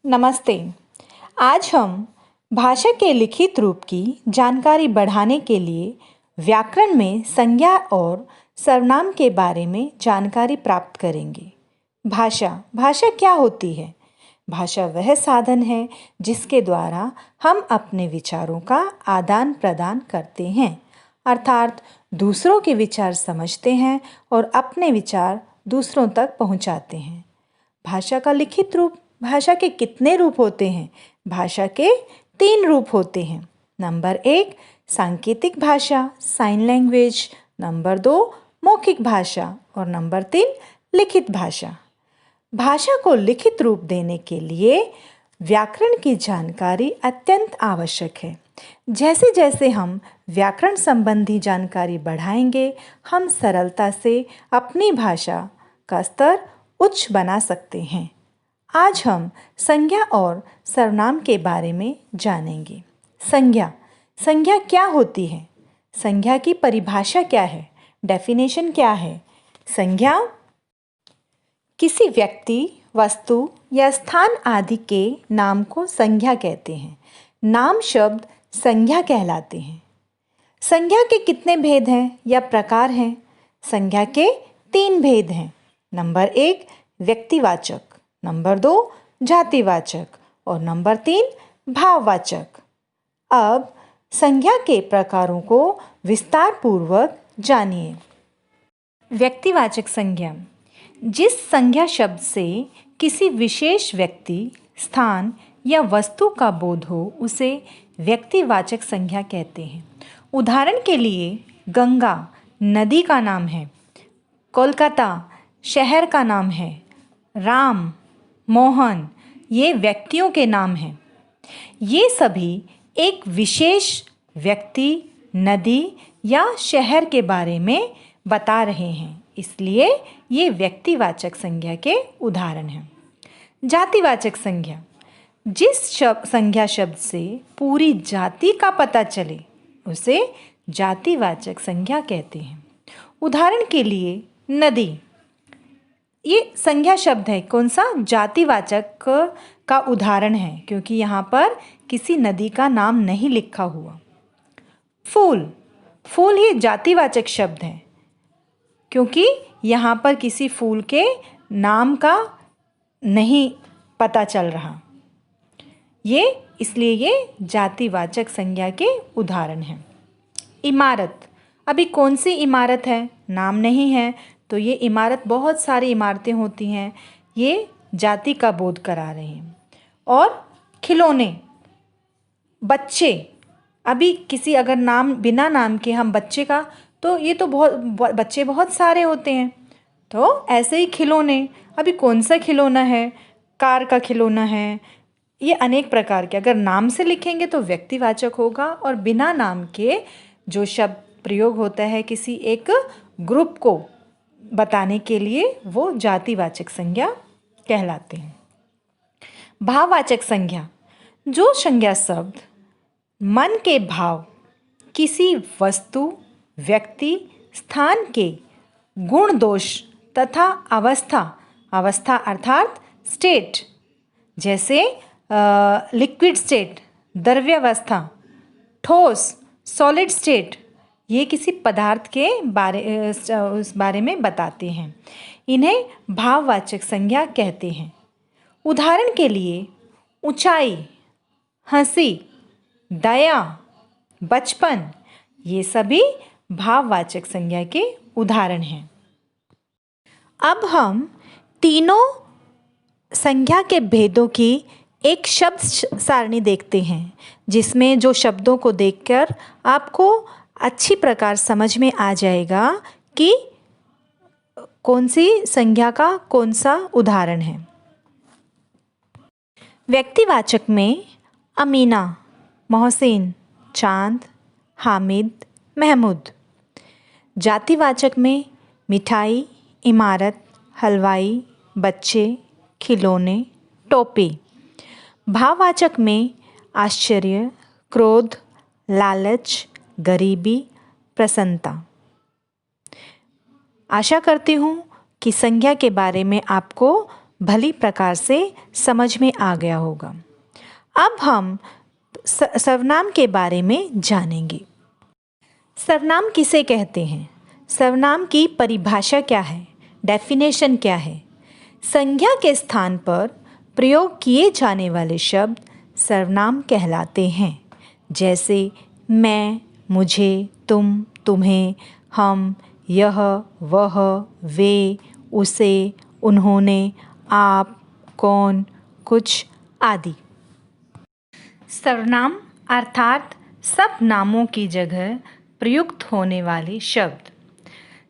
नमस्ते। आज हम भाषा के लिखित रूप की जानकारी बढ़ाने के लिए व्याकरण में संज्ञा और सर्वनाम के बारे में जानकारी प्राप्त करेंगे। भाषा क्या होती है? भाषा वह साधन है जिसके द्वारा हम अपने विचारों का आदान प्रदान करते हैं, अर्थात दूसरों के विचार समझते हैं और अपने विचार दूसरों तक पहुंचाते हैं। भाषा का लिखित रूप। भाषा के कितने रूप होते हैं? भाषा के 3 रूप होते हैं। नंबर 1 सांकेतिक भाषा, साइन लैंग्वेज। नंबर 2 मौखिक भाषा और नंबर 3 लिखित भाषा। भाषा को लिखित रूप देने के लिए व्याकरण की जानकारी अत्यंत आवश्यक है। जैसे जैसे हम व्याकरण संबंधी जानकारी बढ़ाएंगे, हम सरलता से अपनी भाषा का स्तर उच्च बना सकते हैं। आज हम संज्ञा और सर्वनाम के बारे में जानेंगे। संज्ञा क्या होती है? संज्ञा की परिभाषा क्या है? डेफिनेशन क्या है? संज्ञा किसी व्यक्ति, वस्तु या स्थान आदि के नाम को संज्ञा कहते हैं। नाम शब्द संज्ञा कहलाते हैं। संज्ञा के कितने भेद हैं या प्रकार हैं? संज्ञा के 3 भेद हैं। नंबर 1 व्यक्तिवाचक, नंबर 2 जातिवाचक और नंबर 3 भाववाचक। अब संज्ञा के प्रकारों को विस्तार पूर्वक जानिए। व्यक्तिवाचक संज्ञा जिस संज्ञा शब्द से किसी विशेष व्यक्ति, स्थान या वस्तु का बोध हो उसे व्यक्तिवाचक संज्ञा कहते हैं। उदाहरण के लिए गंगा नदी का नाम है, कोलकाता शहर का नाम है, राम, मोहन ये व्यक्तियों के नाम हैं। ये सभी एक विशेष व्यक्ति, नदी या शहर के बारे में बता रहे हैं, इसलिए ये व्यक्तिवाचक संज्ञा के उदाहरण हैं। जातिवाचक संज्ञा जिस संज्ञा शब्द से पूरी जाति का पता चले उसे जातिवाचक संज्ञा कहते हैं। उदाहरण के लिए नदी, ये संज्ञा शब्द है, कौन सा? जातिवाचक का उदाहरण है, क्योंकि यहाँ पर किसी नदी का नाम नहीं लिखा हुआ। फूल ही जातिवाचक शब्द है, क्योंकि यहाँ पर किसी फूल के नाम का नहीं पता चल रहा, इसलिए ये जातिवाचक संज्ञा के उदाहरण हैं। इमारत, अभी कौन सी इमारत है? नाम नहीं है, तो ये इमारत, बहुत सारी इमारतें होती हैं, ये जाति का बोध करा रहे हैं। और खिलौने, बच्चे, अभी किसी अगर नाम, बिना नाम के हम बच्चे का, तो ये तो बच्चे बहुत सारे होते हैं, तो ऐसे ही खिलौने, अभी कौन सा खिलौना है? कार का खिलौना है। ये अनेक प्रकार के, अगर नाम से लिखेंगे तो व्यक्तिवाचक होगा और बिना नाम के जो शब्द प्रयोग होता है किसी एक ग्रुप को बताने के लिए, वो जातिवाचक संज्ञा कहलाते हैं। भाववाचक संज्ञा जो संज्ञा शब्द मन के भाव, किसी वस्तु, व्यक्ति, स्थान के गुण दोष तथा अवस्था अर्थात स्टेट, जैसे लिक्विड स्टेट द्रव्यावस्था, ठोस सॉलिड स्टेट, ये किसी पदार्थ के उस बारे में बताते हैं, इन्हें भाववाचक संज्ञा कहते हैं। उदाहरण के लिए ऊंचाई, हंसी, दया, बचपन, ये सभी भाववाचक संज्ञा के उदाहरण हैं। अब हम तीनों संज्ञा के भेदों की एक शब्द सारणी देखते हैं, जिसमें जो शब्दों को देखकर आपको अच्छी प्रकार समझ में आ जाएगा कि कौन सी संज्ञा का कौन सा उदाहरण है। व्यक्तिवाचक में अमीना, मोहसिन, चांद, हामिद, महमूद। जातिवाचक में मिठाई, इमारत, हलवाई, बच्चे, खिलौने, टोपी। भाववाचक में आश्चर्य, क्रोध, लालच, गरीबी, प्रसन्नता। आशा करती हूँ कि संज्ञा के बारे में आपको भली प्रकार से समझ में आ गया होगा। अब हम सर्वनाम के बारे में जानेंगे। सर्वनाम किसे कहते हैं? सर्वनाम की परिभाषा क्या है? डेफिनेशन क्या है? संज्ञा के स्थान पर प्रयोग किए जाने वाले शब्द सर्वनाम कहलाते हैं। जैसे मैं, मुझे, तुम, तुम्हें, हम, यह, वह, वे, उसे, उन्होंने, आप, कौन, कुछ आदि। सर्वनाम अर्थात सब नामों की जगह प्रयुक्त होने वाले शब्द।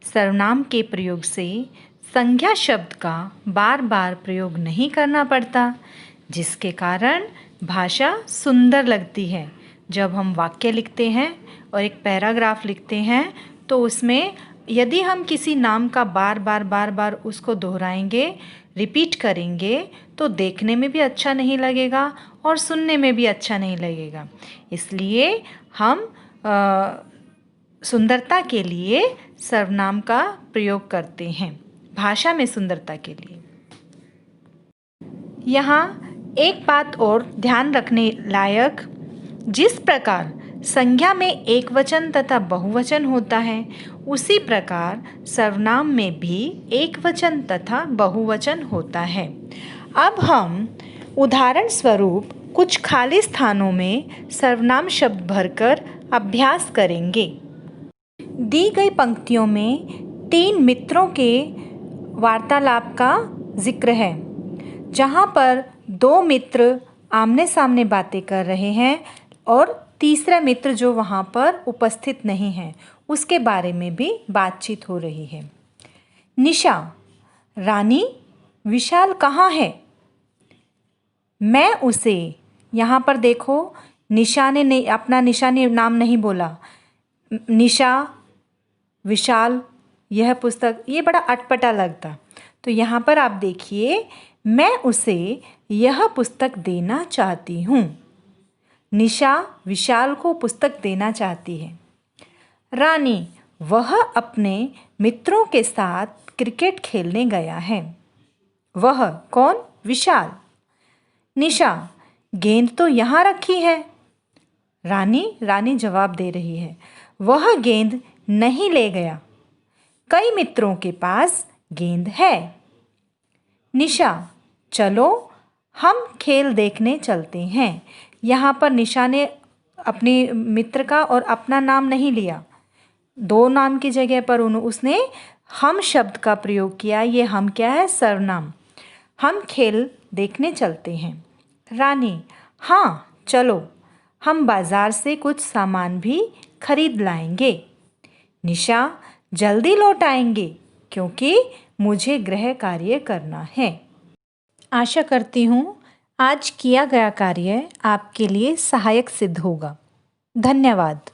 सर्वनाम के प्रयोग से संज्ञा शब्द का बार बार प्रयोग नहीं करना पड़ता, जिसके कारण भाषा सुंदर लगती है। जब हम वाक्य लिखते हैं और एक पैराग्राफ लिखते हैं तो उसमें यदि हम किसी नाम का बार बार उसको दोहराएंगे, रिपीट करेंगे, तो देखने में भी अच्छा नहीं लगेगा और सुनने में भी अच्छा नहीं लगेगा। इसलिए हम सुंदरता के लिए सर्वनाम का प्रयोग करते हैं, भाषा में सुंदरता के लिए। यहाँ एक बात और ध्यान रखने लायक, जिस प्रकार संज्ञा में एक वचन तथा बहुवचन होता है, उसी प्रकार सर्वनाम में भी एक वचन तथा बहुवचन होता है। अब हम उदाहरण स्वरूप कुछ खाली स्थानों में सर्वनाम शब्द भरकर अभ्यास करेंगे। दी गई पंक्तियों में 3 मित्रों के वार्तालाप का जिक्र है, जहाँ पर 2 मित्र आमने सामने बातें कर रहे हैं और तीसरा मित्र जो वहाँ पर उपस्थित नहीं है, उसके बारे में भी बातचीत हो रही है। निशा, रानी, विशाल कहाँ है? मैं उसे, यहाँ पर देखो निशा ने अपना नाम नहीं बोला। निशा, विशाल, यह पुस्तक, ये बड़ा अटपटा लगता। तो यहाँ पर आप देखिए, मैं उसे यह पुस्तक देना चाहती हूँ। निशा विशाल को पुस्तक देना चाहती है। रानी, वह अपने मित्रों के साथ क्रिकेट खेलने गया है। वह कौन? विशाल। निशा, गेंद तो यहाँ रखी है। रानी जवाब दे रही है, वह गेंद नहीं ले गया। कई मित्रों के पास गेंद है। निशा, चलो हम खेल देखने चलते हैं। यहाँ पर निशा ने अपने मित्र का और अपना नाम नहीं लिया, 2 नाम की जगह पर उसने हम शब्द का प्रयोग किया। ये हम क्या है? सर्वनाम। हम खेल देखने चलते हैं। रानी, हाँ चलो, हम बाज़ार से कुछ सामान भी खरीद लाएंगे। निशा, जल्दी लौट आएंगे क्योंकि मुझे गृह कार्य करना है। आशा करती हूँ आज किया गया कार्य आपके लिए सहायक सिद्ध होगा। धन्यवाद।